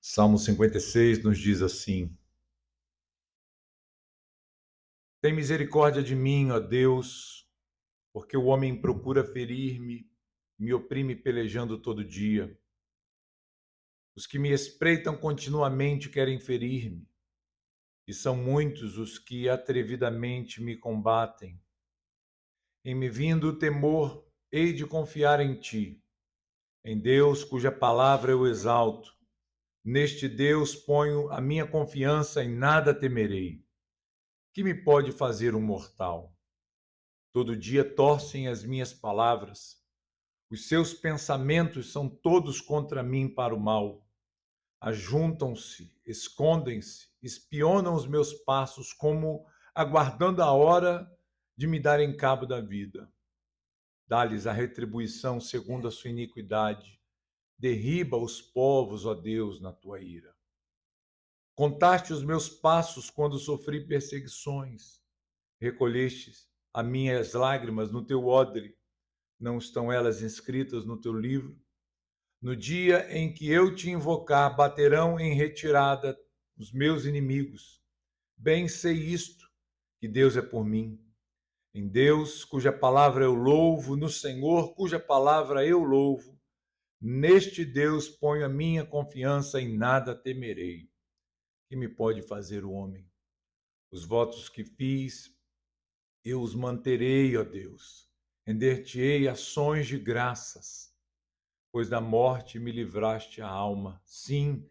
Salmo 56 nos diz assim: Tem misericórdia de mim, ó Deus, porque o homem procura ferir-me, me oprime pelejando todo dia. Os que me espreitam continuamente querem ferir-me, e são muitos os que atrevidamente me combatem. Em me vindo o temor, hei de confiar em ti, em Deus cuja palavra eu exalto. Neste Deus ponho a minha confiança, em nada temerei. Que me pode fazer um mortal? Todo dia torcem as minhas palavras. Os seus pensamentos são todos contra mim para o mal. Ajuntam-se, escondem-se, espionam os meus passos, como aguardando a hora de me darem cabo da vida. Dá-lhes a retribuição segundo a sua iniquidade. Derriba os povos, ó Deus, na tua ira. Contaste os meus passos quando sofri perseguições. Recolhestes as minhas lágrimas no teu odre. Não estão elas inscritas no teu livro? No dia em que eu te invocar, baterão em retirada os meus inimigos. Bem sei isto, que Deus é por mim. Em Deus, cuja palavra eu louvo, no Senhor, cuja palavra eu louvo, neste Deus ponho a minha confiança, em nada temerei. Que me pode fazer o homem? Os votos que fiz, eu os manterei, ó Deus. Render-te-ei ações de graças, pois da morte me livraste a alma. Sim,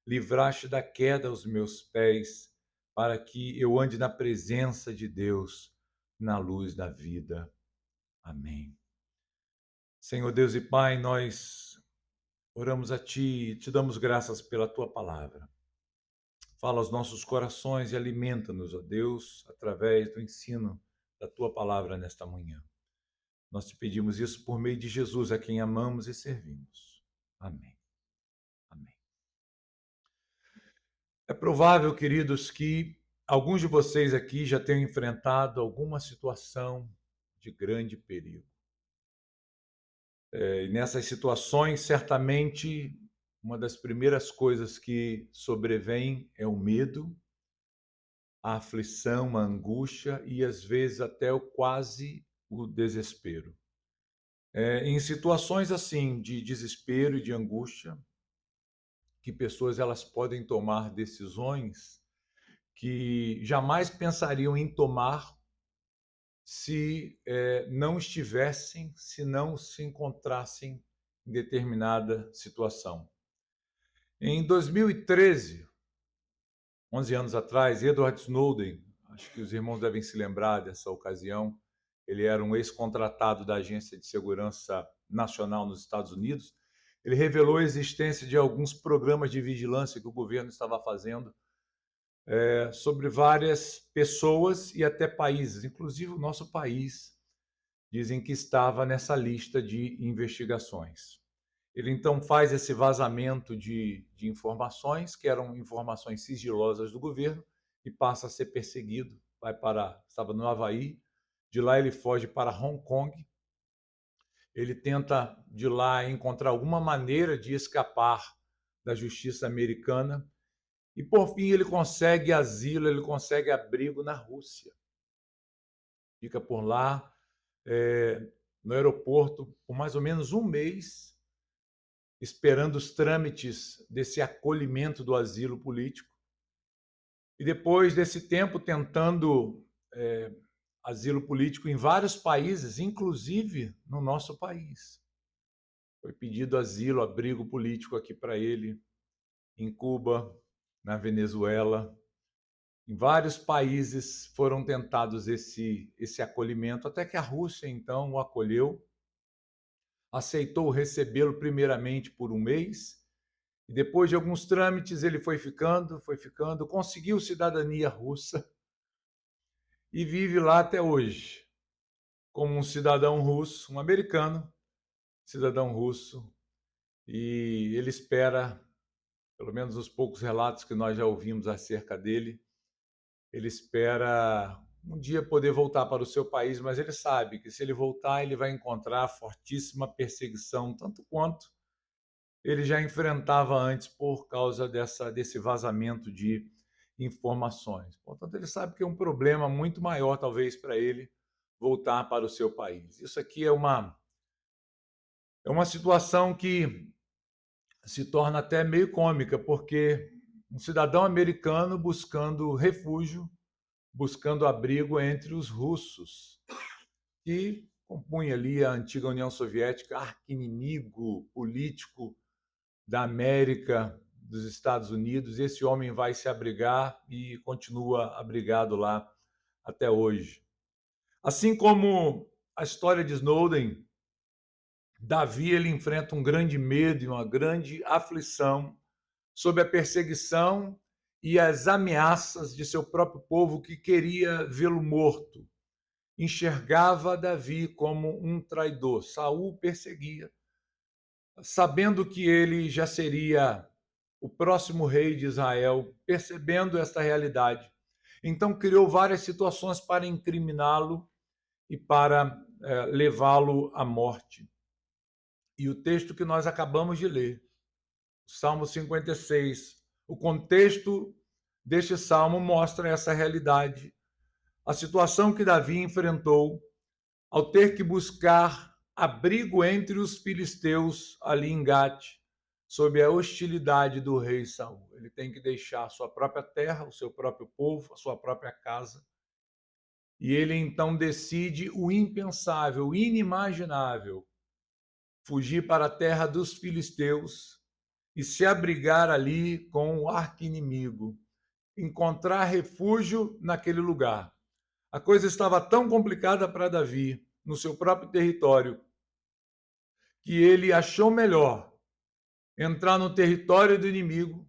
livraste da queda os meus pés, para que eu ande na presença de Deus, na luz da vida. Amém. Senhor Deus e Pai, nós oramos a Ti e te damos graças pela Tua palavra. Fala aos nossos corações e alimenta-nos, ó Deus, através do ensino da Tua palavra nesta manhã. Nós te pedimos isso por meio de Jesus, a quem amamos e servimos. Amém. Amém. É provável, queridos, que alguns de vocês aqui já tenham enfrentado alguma situação de grande perigo. E nessas situações, certamente, uma das primeiras coisas que sobrevém é o medo, a aflição, a angústia e, às vezes, até quase o desespero. Em situações assim de desespero e de angústia, que pessoas elas podem tomar decisões que jamais pensariam em tomar se não estivessem, se não se encontrassem em determinada situação. Em 2013, 11 anos atrás, Edward Snowden, acho que os irmãos devem se lembrar dessa ocasião, ele era um ex-contratado da Agência de Segurança Nacional nos Estados Unidos. Ele revelou a existência de alguns programas de vigilância que o governo estava fazendo sobre várias pessoas e até países, inclusive o nosso país, dizem que estava nessa lista de investigações. Ele então faz esse vazamento de informações, que eram informações sigilosas do governo, e passa a ser perseguido. Estava no Havaí, de lá ele foge para Hong Kong. Ele tenta de lá encontrar alguma maneira de escapar da justiça americana e, por fim, ele consegue asilo, ele consegue abrigo na Rússia. Fica por lá, no aeroporto, por mais ou menos um mês, esperando os trâmites desse acolhimento do asilo político. E depois desse tempo, tentando asilo político em vários países, inclusive no nosso país. Foi pedido asilo, abrigo político aqui para ele, em Cuba, na Venezuela. Em vários países foram tentados esse acolhimento, até que a Rússia, então, o acolheu, aceitou recebê-lo primeiramente por um mês, e depois de alguns trâmites ele foi ficando, conseguiu cidadania russa e vive lá até hoje, como um cidadão russo, um americano, cidadão russo, e ele espera, pelo menos os poucos relatos que nós já ouvimos acerca dele, ele espera um dia poder voltar para o seu país, mas ele sabe que se ele voltar, ele vai encontrar fortíssima perseguição, tanto quanto ele já enfrentava antes por causa desse vazamento de informações. Portanto, ele sabe que é um problema muito maior, talvez, para ele voltar para o seu país. Isso aqui é uma situação que se torna até meio cômica, porque um cidadão americano buscando refúgio, buscando abrigo entre os russos, que compunha ali a antiga União Soviética, arqui-inimigo político da América, dos Estados Unidos. Esse homem vai se abrigar e continua abrigado lá até hoje. Assim como a história de Snowden, Davi ele enfrenta um grande medo e uma grande aflição sob a perseguição e as ameaças de seu próprio povo que queria vê-lo morto. Enxergava Davi como um traidor. Saul perseguia, sabendo que ele já seria o próximo rei de Israel, percebendo esta realidade. Então criou várias situações para incriminá-lo e para levá-lo à morte. E o texto que nós acabamos de ler, Salmo 56, o contexto deste salmo mostra essa realidade. A situação que Davi enfrentou ao ter que buscar abrigo entre os filisteus ali em Gate, sob a hostilidade do rei Saul. Ele tem que deixar a sua própria terra, o seu próprio povo, a sua própria casa. E ele então decide o impensável, o inimaginável, fugir para a terra dos filisteus e se abrigar ali com o arqui-inimigo, encontrar refúgio naquele lugar. A coisa estava tão complicada para Davi, no seu próprio território, que ele achou melhor entrar no território do inimigo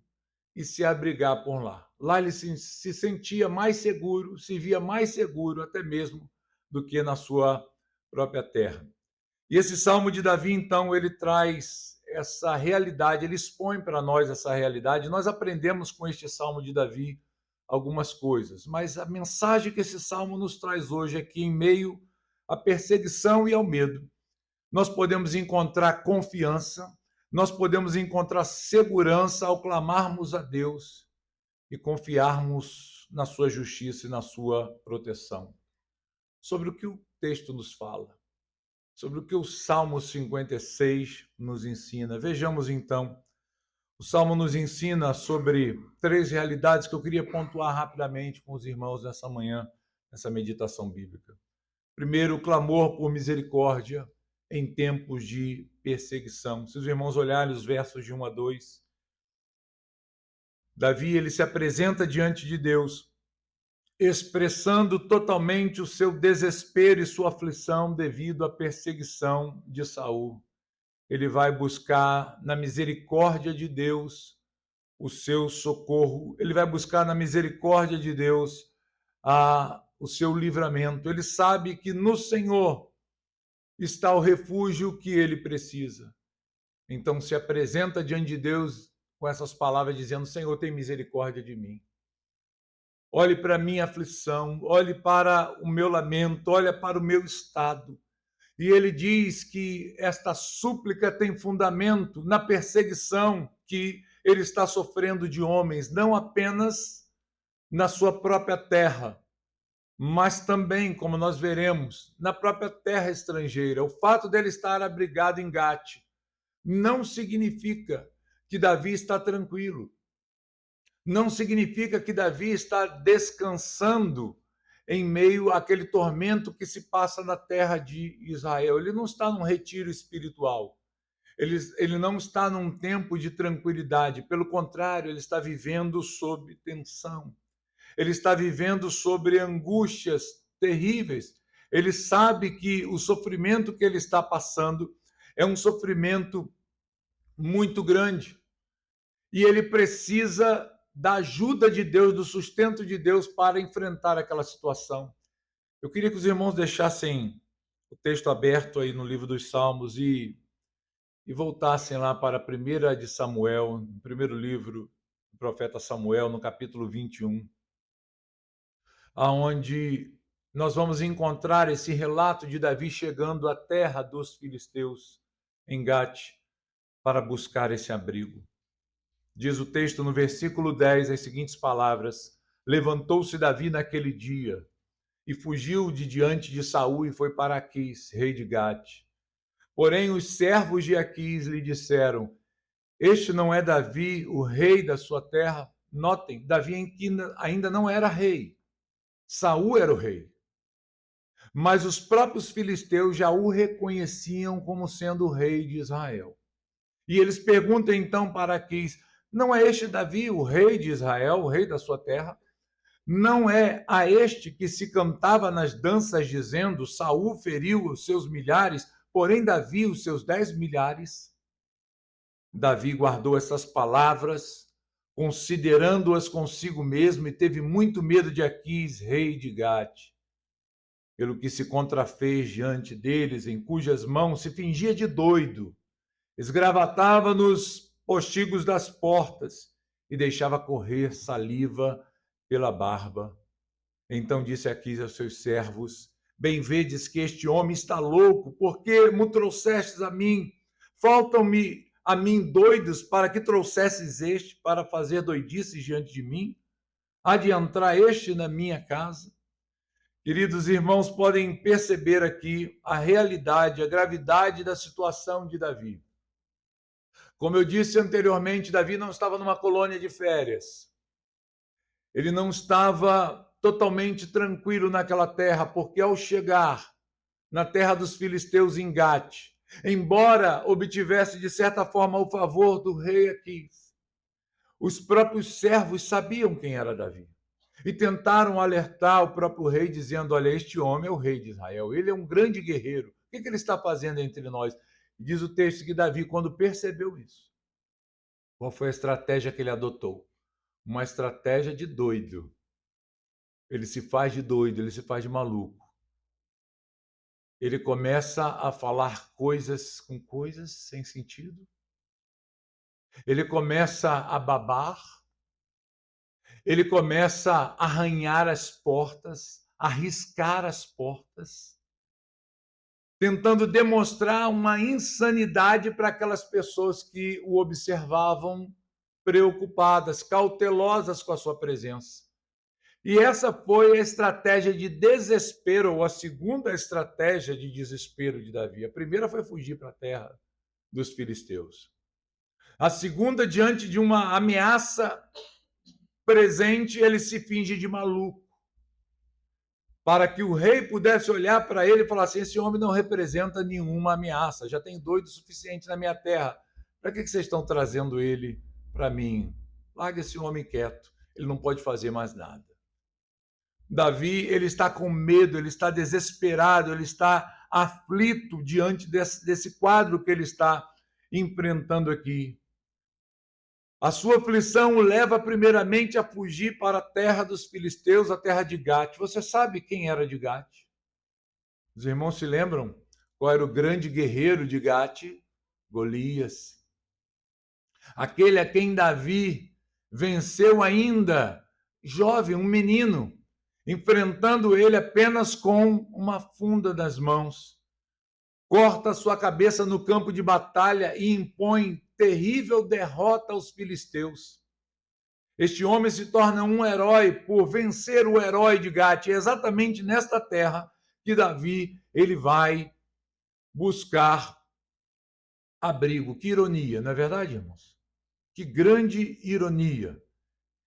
e se abrigar por lá. Lá ele se sentia mais seguro, se via mais seguro até mesmo do que na sua própria terra. E esse Salmo de Davi, então, ele traz essa realidade, ele expõe para nós essa realidade. Nós aprendemos com este Salmo de Davi algumas coisas, mas a mensagem que esse Salmo nos traz hoje é que, em meio à perseguição e ao medo, nós podemos encontrar confiança, nós podemos encontrar segurança ao clamarmos a Deus e confiarmos na sua justiça e na sua proteção. Sobre o que o texto nos fala, sobre o que o Salmo 56 nos ensina. Vejamos então. O Salmo nos ensina sobre três realidades que eu queria pontuar rapidamente com os irmãos nessa manhã, nessa meditação bíblica. Primeiro, o clamor por misericórdia em tempos de perseguição. Se os irmãos olharem os versos de 1 a 2, Davi ele se apresenta diante de Deus, expressando totalmente o seu desespero e sua aflição devido à perseguição de Saul. Ele vai buscar na misericórdia de Deus o seu socorro, ele vai buscar na misericórdia de Deus o seu livramento. Ele sabe que no Senhor está o refúgio que ele precisa. Então se apresenta diante de Deus com essas palavras dizendo: Senhor, tem misericórdia de mim. Olhe para a minha aflição, olhe para o meu lamento, olhe para o meu estado. E ele diz que esta súplica tem fundamento na perseguição que ele está sofrendo de homens, não apenas na sua própria terra, mas também, como nós veremos, na própria terra estrangeira. O fato dele estar abrigado em Gate não significa que Davi está tranquilo. Não significa que Davi está descansando em meio àquele tormento que se passa na terra de Israel. Ele não está num retiro espiritual. Ele não está num tempo de tranquilidade. Pelo contrário, ele está vivendo sob tensão. Ele está vivendo sobre angústias terríveis. Ele sabe que o sofrimento que ele está passando é um sofrimento muito grande. E ele precisa da ajuda de Deus, do sustento de Deus para enfrentar aquela situação. Eu queria que os irmãos deixassem o texto aberto aí no livro dos Salmos e voltassem lá para a primeira de Samuel, no primeiro livro do profeta Samuel, no capítulo 21, aonde nós vamos encontrar esse relato de Davi chegando à terra dos filisteus, em Gate. para buscar esse abrigo. Diz o texto no versículo 10 as seguintes palavras: levantou-se Davi naquele dia e fugiu de diante de Saul e foi para Aquis, rei de Gate. Porém, os servos de Aquis lhe disseram: este não é Davi, o rei da sua terra? Notem, Davi ainda não era rei. Saul era o rei. Mas os próprios filisteus já o reconheciam como sendo o rei de Israel. E eles perguntam então para Aquis: não é este Davi, o rei de Israel, o rei da sua terra? Não é a este que se cantava nas danças, dizendo: Saul feriu os seus milhares, porém Davi os seus 10 milhares? Davi guardou essas palavras, considerando-as consigo mesmo, e teve muito medo de Aquis, rei de Gate, pelo que se contrafez diante deles, em cujas mãos se fingia de doido, esgravatava nos postigos das portas e deixava correr saliva pela barba. Então disse Aquis aos seus servos: bem vedes que este homem está louco, porque me trouxestes a mim? Faltam-me a mim doidos para que trouxesses este para fazer doidices diante de mim? Há de entrar este na minha casa? Queridos irmãos, podem perceber aqui a realidade, a gravidade da situação de Davi. Como eu disse anteriormente, Davi não estava numa colônia de férias. Ele não estava totalmente tranquilo naquela terra, porque ao chegar na terra dos filisteus em Gate, embora obtivesse de certa forma o favor do rei Aquis, os próprios servos sabiam quem era Davi e tentaram alertar o próprio rei, dizendo: olha, este homem é o rei de Israel, ele é um grande guerreiro, o que ele está fazendo entre nós? E diz o texto que Davi, quando percebeu isso, qual foi a estratégia que ele adotou? Uma estratégia de doido. Ele se faz de doido, ele se faz de maluco. Ele começa a falar coisas com coisas sem sentido. Ele começa a babar. Ele começa a arranhar as portas, a riscar as portas, tentando demonstrar uma insanidade para aquelas pessoas que o observavam, preocupadas, cautelosas com a sua presença. E essa foi a estratégia de desespero, ou a segunda estratégia de desespero de Davi. A primeira foi fugir para a terra dos filisteus. A segunda, diante de uma ameaça presente, ele se finge de maluco, para que o rei pudesse olhar para ele e falar assim: esse homem não representa nenhuma ameaça, já tem doido suficiente na minha terra. Para que vocês estão trazendo ele para mim? Larga esse homem quieto, ele não pode fazer mais nada. Davi, ele está com medo, ele está desesperado, ele está aflito diante desse quadro que ele está enfrentando aqui. A sua aflição o leva primeiramente a fugir para a terra dos filisteus, a terra de Gate. Você sabe quem era de Gate? Os irmãos se lembram qual era o grande guerreiro de Gate? Golias. Aquele a quem Davi venceu ainda jovem, um menino, enfrentando ele apenas com uma funda nas mãos. Corta sua cabeça no campo de batalha e impõe terrível derrota aos filisteus. Este homem se torna um herói por vencer o herói de Gate. É exatamente nesta terra que Davi ele vai buscar abrigo. Que ironia, não é verdade, irmãos? Que grande ironia.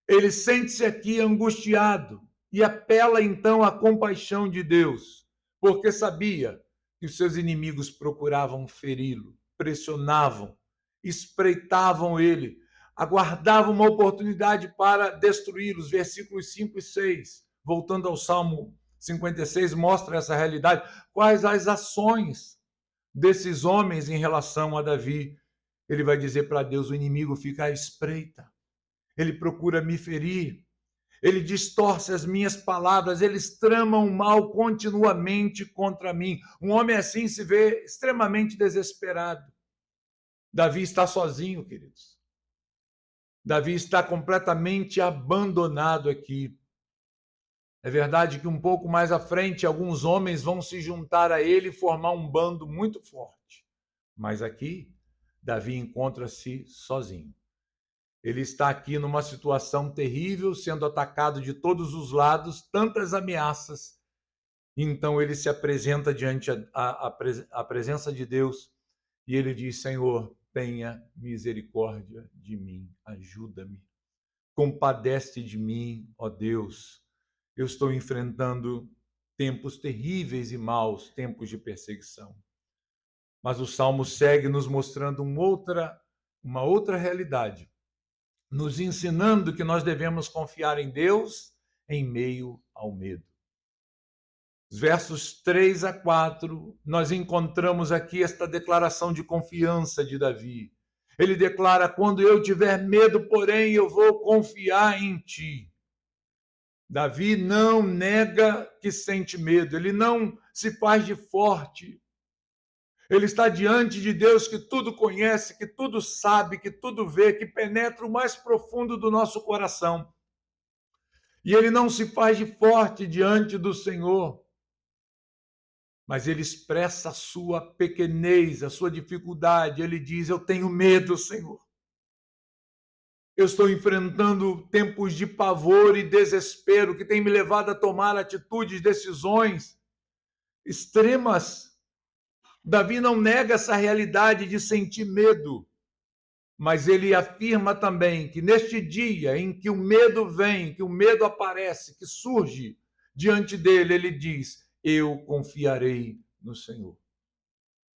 Ele sente-se aqui angustiado e apela então à compaixão de Deus, porque sabia que os seus inimigos procuravam feri-lo, pressionavam, espreitavam ele, aguardavam uma oportunidade para destruí-lo. Os versículos 5 e 6, voltando ao Salmo 56, mostra essa realidade. Quais as ações desses homens em relação a Davi? Ele vai dizer para Deus: o inimigo fica à espreita, ele procura me ferir, ele distorce as minhas palavras, eles tramam mal continuamente contra mim. Um homem assim se vê extremamente desesperado. Davi está sozinho, queridos. Davi está completamente abandonado aqui. É verdade que um pouco mais à frente, alguns homens vão se juntar a ele e formar um bando muito forte. Mas aqui, Davi encontra-se sozinho. Ele está aqui numa situação terrível, sendo atacado de todos os lados, tantas ameaças. Então ele se apresenta diante a presença de Deus e ele diz: Senhor, tenha misericórdia de mim, ajuda-me, compadece de mim, ó Deus. Eu estou enfrentando tempos terríveis e maus, tempos de perseguição. Mas o Salmo segue nos mostrando uma outra realidade, nos ensinando que nós devemos confiar em Deus em meio ao medo. Os versos 3 a 4, nós encontramos aqui esta declaração de confiança de Davi. Ele declara: quando eu tiver medo, porém, eu vou confiar em ti. Davi não nega que sente medo, ele não se faz de forte. Ele está diante de Deus que tudo conhece, que tudo sabe, que tudo vê, que penetra o mais profundo do nosso coração. E ele não se faz de forte diante do Senhor, mas ele expressa a sua pequenez, a sua dificuldade. Ele diz: eu tenho medo, Senhor. Eu estou enfrentando tempos de pavor e desespero que têm me levado a tomar atitudes, decisões extremas. Davi não nega essa realidade de sentir medo, mas ele afirma também que neste dia em que o medo vem, que o medo aparece, que surge diante dele, ele diz: eu confiarei no Senhor.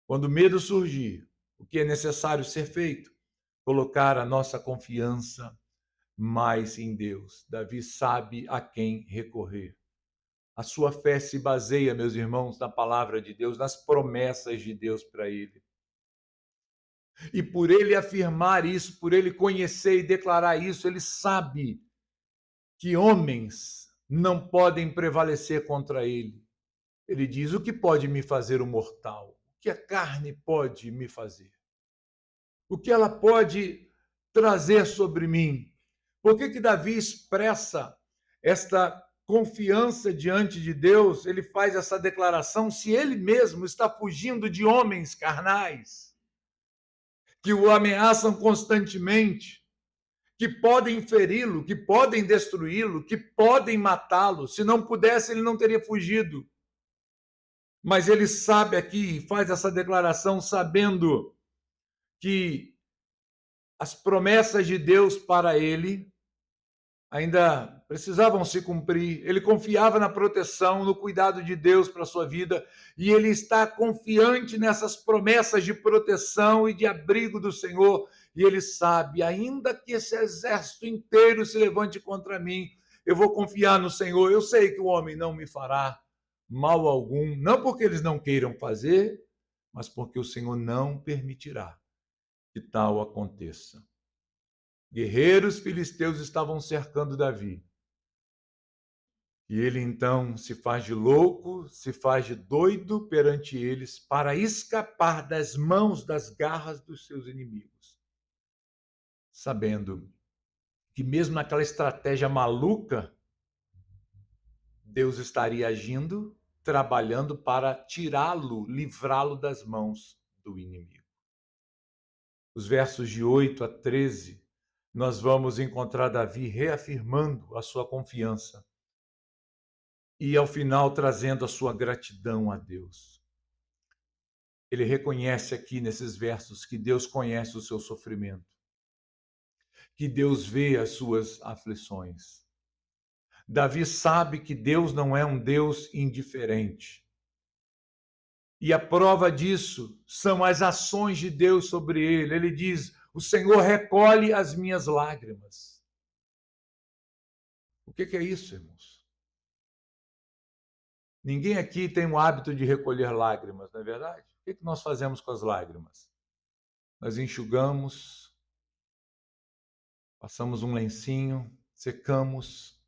Quando o medo surgir, o que é necessário ser feito? Colocar a nossa confiança mais em Deus. Davi sabe a quem recorrer. A sua fé se baseia, meus irmãos, na palavra de Deus, nas promessas de Deus para ele. E por ele afirmar isso, por ele conhecer e declarar isso, ele sabe que homens não podem prevalecer contra ele. Ele diz: o que pode me fazer o mortal? O que a carne pode me fazer? O que ela pode trazer sobre mim? Por que Davi expressa esta confiança diante de Deus? Ele faz essa declaração se ele mesmo está fugindo de homens carnais que o ameaçam constantemente, que podem feri-lo, que podem destruí-lo, que podem matá-lo. Se não pudesse, ele não teria fugido. Mas ele sabe aqui, faz essa declaração sabendo que as promessas de Deus para ele ainda precisavam se cumprir. Ele confiava na proteção, no cuidado de Deus para a sua vida, e ele está confiante nessas promessas de proteção e de abrigo do Senhor, e ele sabe, ainda que esse exército inteiro se levante contra mim, eu vou confiar no Senhor. Eu sei que o homem não me fará mal algum, não porque eles não queiram fazer, mas porque o Senhor não permitirá que tal aconteça. Guerreiros filisteus estavam cercando Davi. E ele então se faz de louco, se faz de doido perante eles para escapar das mãos, das garras dos seus inimigos. Sabendo que mesmo naquela estratégia maluca, Deus estaria agindo, trabalhando para tirá-lo, livrá-lo das mãos do inimigo. Os versos de 8 a 13, nós vamos encontrar Davi reafirmando a sua confiança e, ao final, trazendo a sua gratidão a Deus. Ele reconhece aqui nesses versos que Deus conhece o seu sofrimento, que Deus vê as suas aflições. Davi sabe que Deus não é um Deus indiferente. E a prova disso são as ações de Deus sobre ele. Ele diz: o Senhor recolhe as minhas lágrimas. O que é isso, irmãos? Ninguém aqui tem o hábito de recolher lágrimas, não é verdade? O que nós fazemos com as lágrimas? Nós enxugamos, passamos um lencinho, secamos,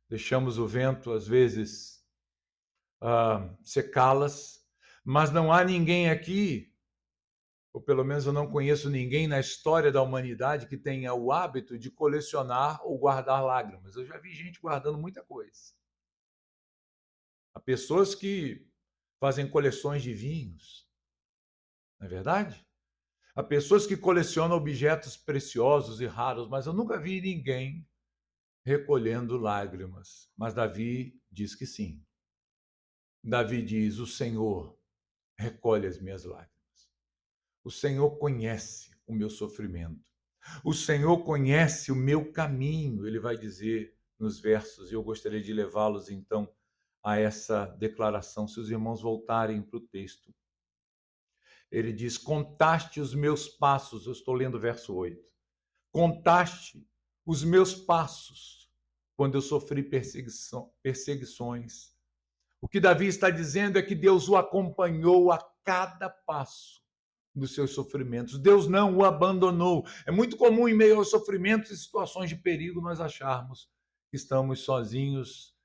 deixamos o vento, às vezes, secá-las, mas não há ninguém aqui, ou pelo menos eu não conheço ninguém na história da humanidade que tenha o hábito de colecionar ou guardar lágrimas. Eu já vi gente guardando muita coisa. Há pessoas que fazem coleções de vinhos, não é verdade? Há pessoas que colecionam objetos preciosos e raros, mas eu nunca vi ninguém recolhendo lágrimas. Mas Davi diz que sim. Davi diz: o Senhor recolhe as minhas lágrimas. O Senhor conhece o meu sofrimento. O Senhor conhece o meu caminho, ele vai dizer nos versos, e eu gostaria de levá-los então a essa declaração, se os irmãos voltarem para o texto. Ele diz: contaste os meus passos, eu estou lendo o verso 8. Contaste os meus passos quando eu sofri perseguições. O que Davi está dizendo é que Deus o acompanhou a cada passo dos seus sofrimentos. Deus não o abandonou. É muito comum, em meio aos sofrimentos e situações de perigo, nós acharmos que estamos sozinhos,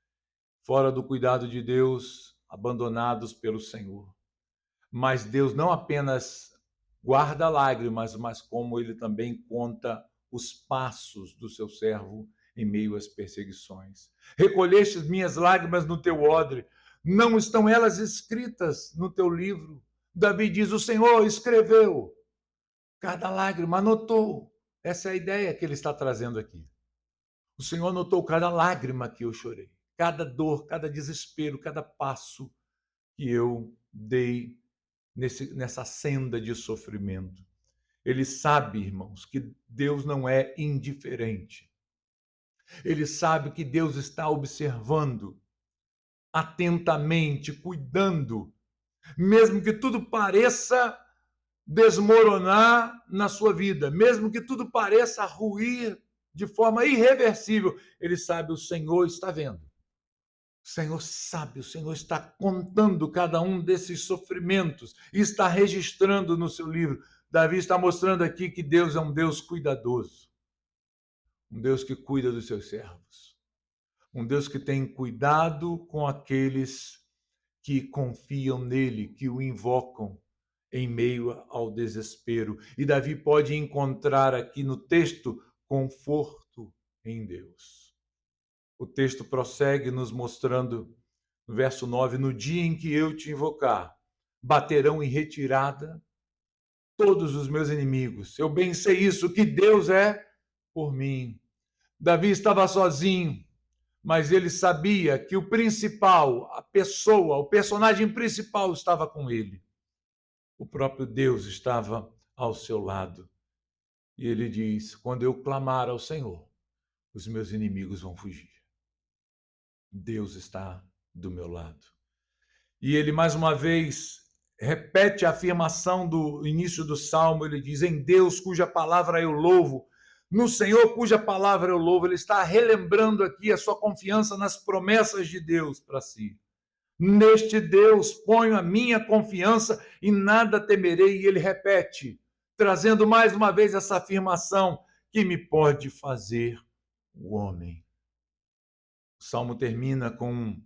fora do cuidado de Deus, abandonados pelo Senhor. Mas Deus não apenas guarda lágrimas, mas como ele também conta os passos do seu servo em meio às perseguições. Recolheste minhas lágrimas no teu odre, não estão elas escritas no teu livro? Davi diz: o Senhor escreveu cada lágrima, anotou. Essa é a ideia que ele está trazendo aqui. O Senhor anotou cada lágrima que eu chorei, cada dor, cada desespero, cada passo que eu dei nessa senda de sofrimento. Ele sabe, irmãos, que Deus não é indiferente. Ele sabe que Deus está observando atentamente, cuidando, mesmo que tudo pareça desmoronar na sua vida, mesmo que tudo pareça ruir de forma irreversível, ele sabe, o Senhor está vendo. O Senhor sabe, o Senhor está contando cada um desses sofrimentos e está registrando no seu livro. Davi está mostrando aqui que Deus é um Deus cuidadoso, um Deus que cuida dos seus servos, um Deus que tem cuidado com aqueles que confiam nele, que o invocam em meio ao desespero. E Davi pode encontrar aqui no texto conforto em Deus. O texto prossegue nos mostrando, no verso 9, no dia em que eu te invocar, baterão em retirada todos os meus inimigos. Eu bem sei isso, que Deus é por mim. Davi estava sozinho, mas ele sabia que o principal, a pessoa, o personagem principal estava com ele. O próprio Deus estava ao seu lado. E ele diz: quando eu clamar ao Senhor, os meus inimigos vão fugir. Deus está do meu lado. E ele, mais uma vez, repete a afirmação do início do Salmo. Ele diz: em Deus, cuja palavra eu louvo, no Senhor, cuja palavra eu louvo. Ele está relembrando aqui a sua confiança nas promessas de Deus para si. Neste Deus ponho a minha confiança e nada temerei. E ele repete, trazendo mais uma vez essa afirmação: que me pode fazer o homem? O Salmo termina com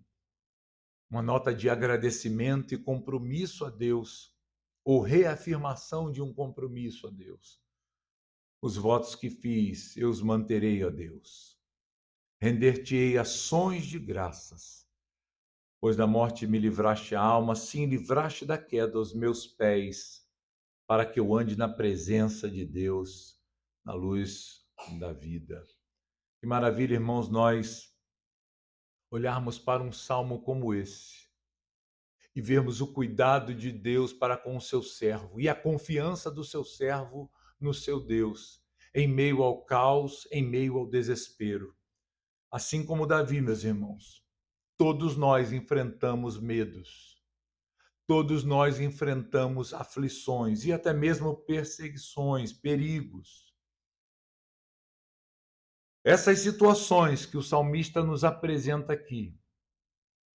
uma nota de agradecimento e compromisso a Deus, ou reafirmação de um compromisso a Deus. Os votos que fiz, eu os manterei, ó Deus. Render-te-ei ações de graças, pois da morte me livraste a alma, sim, livraste da queda os meus pés, para que eu ande na presença de Deus, na luz da vida. Que maravilha, irmãos, nós olharmos para um salmo como esse e vermos o cuidado de Deus para com o seu servo e a confiança do seu servo no seu Deus, em meio ao caos, em meio ao desespero. Assim como Davi, meus irmãos, todos nós enfrentamos medos, todos nós enfrentamos aflições e até mesmo perseguições, perigos. Essas situações que o salmista nos apresenta aqui,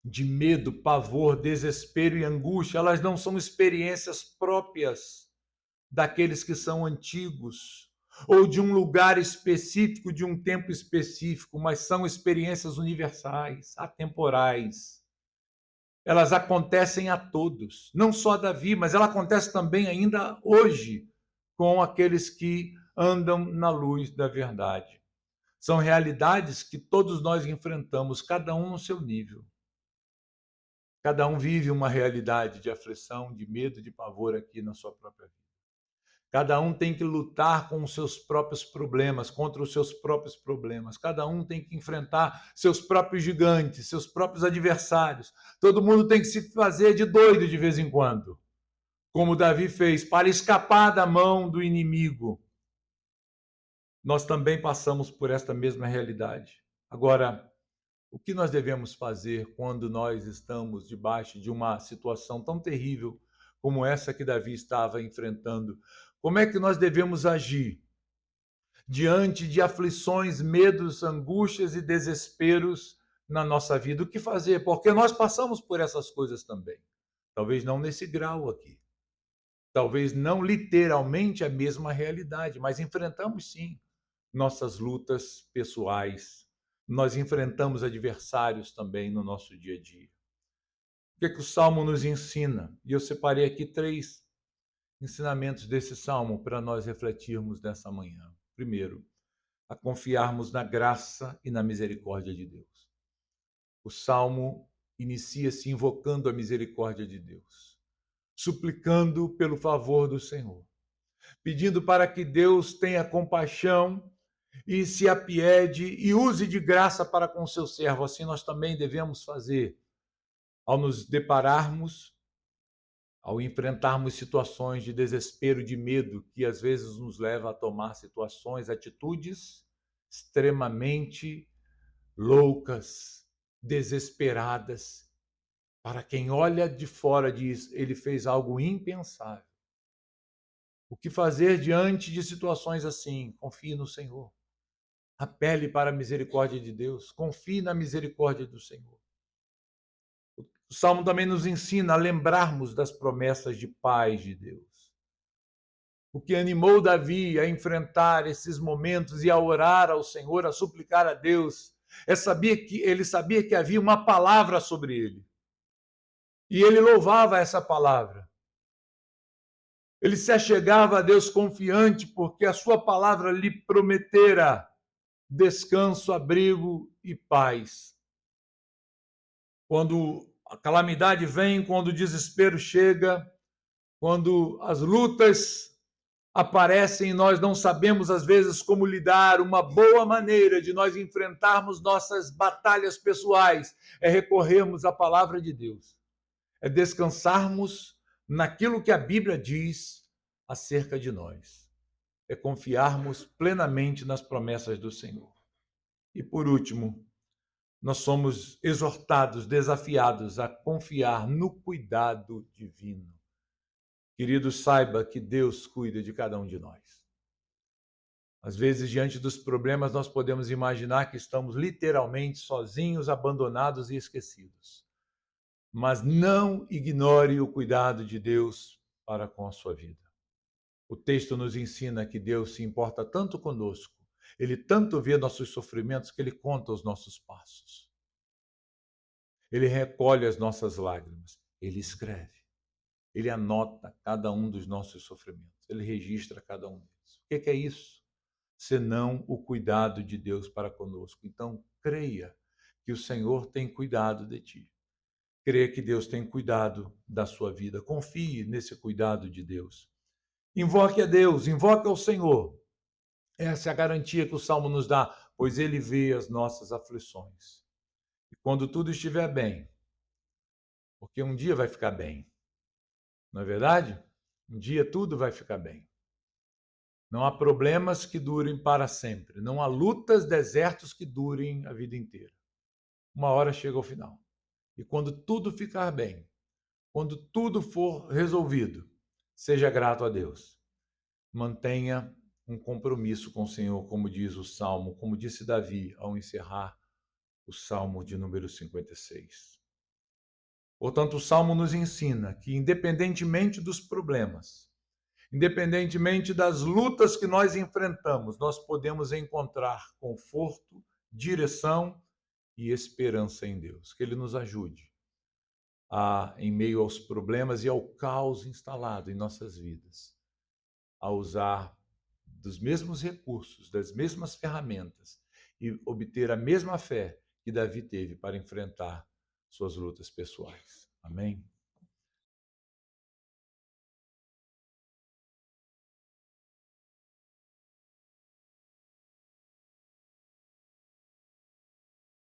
de medo, pavor, desespero e angústia, elas não são experiências próprias daqueles que são antigos ou de um lugar específico, de um tempo específico, mas são experiências universais, atemporais. Elas acontecem a todos, não só a Davi, mas ela acontece também ainda hoje com aqueles que andam na luz da verdade. São realidades que todos nós enfrentamos, cada um no seu nível. Cada um vive uma realidade de aflição, de medo, de pavor aqui na sua própria vida. Cada um tem que lutar com os seus próprios problemas, contra os seus próprios problemas. Cada um tem que enfrentar seus próprios gigantes, seus próprios adversários. Todo mundo tem que se fazer de doido de vez em quando, como Davi fez, para escapar da mão do inimigo. Nós também passamos por esta mesma realidade. Agora, o que nós devemos fazer quando nós estamos debaixo de uma situação tão terrível como essa que Davi estava enfrentando? Como é que nós devemos agir diante de aflições, medos, angústias e desesperos na nossa vida? O que fazer? Porque nós passamos por essas coisas também. Talvez não nesse grau aqui. Talvez não literalmente a mesma realidade, mas enfrentamos sim nossas lutas pessoais. Nós enfrentamos adversários também no nosso dia a dia. O que é que o Salmo nos ensina? E eu separei aqui 3 ensinamentos desse Salmo para nós refletirmos nessa manhã. Primeiro, a confiarmos na graça e na misericórdia de Deus. O Salmo inicia-se invocando a misericórdia de Deus, suplicando pelo favor do Senhor, pedindo para que Deus tenha compaixão e se apiede e use de graça para com o seu servo. Assim nós também devemos fazer ao nos depararmos, ao enfrentarmos situações de desespero, de medo, que às vezes nos leva a tomar situações, atitudes extremamente loucas, desesperadas. Para quem olha de fora diz, ele fez algo impensável. O que fazer diante de situações assim? Confie no Senhor. Apele para a misericórdia de Deus. Confie na misericórdia do Senhor. O Salmo também nos ensina a lembrarmos das promessas de paz de Deus. O que animou Davi a enfrentar esses momentos e a orar ao Senhor, a suplicar a Deus, ele sabia que havia uma palavra sobre ele. E ele louvava essa palavra. Ele se achegava a Deus confiante, porque a sua palavra lhe prometera descanso, abrigo e paz. Quando a calamidade vem, quando o desespero chega, quando as lutas aparecem e nós não sabemos às vezes como lidar, uma boa maneira de nós enfrentarmos nossas batalhas pessoais é recorrermos à palavra de Deus, é descansarmos naquilo que a Bíblia diz acerca de nós, é confiarmos plenamente nas promessas do Senhor. E por último, nós somos exortados, desafiados a confiar no cuidado divino. Querido, saiba que Deus cuida de cada um de nós. Às vezes, diante dos problemas, nós podemos imaginar que estamos literalmente sozinhos, abandonados e esquecidos. Mas não ignore o cuidado de Deus para com a sua vida. O texto nos ensina que Deus se importa tanto conosco, Ele tanto vê nossos sofrimentos que Ele conta os nossos passos. Ele recolhe as nossas lágrimas, Ele escreve, Ele anota cada um dos nossos sofrimentos, Ele registra cada um deles. O que é isso? Senão o cuidado de Deus para conosco. Então, creia que o Senhor tem cuidado de ti. Creia que Deus tem cuidado da sua vida. Confie nesse cuidado de Deus. Invoque a Deus, invoque ao Senhor. Essa é a garantia que o Salmo nos dá, pois Ele vê as nossas aflições. E quando tudo estiver bem, porque um dia vai ficar bem, não é verdade? Um dia tudo vai ficar bem. Não há problemas que durem para sempre. Não há lutas, desertos que durem a vida inteira. Uma hora chega ao final. E quando tudo ficar bem, quando tudo for resolvido, seja grato a Deus. Mantenha um compromisso com o Senhor, como diz o Salmo, como disse Davi ao encerrar o Salmo de número 56. Portanto, o Salmo nos ensina que, independentemente dos problemas, independentemente das lutas que nós enfrentamos, nós podemos encontrar conforto, direção e esperança em Deus. Que Ele nos ajude em meio aos problemas e ao caos instalado em nossas vidas, a usar dos mesmos recursos, das mesmas ferramentas e obter a mesma fé que Davi teve para enfrentar suas lutas pessoais. Amém?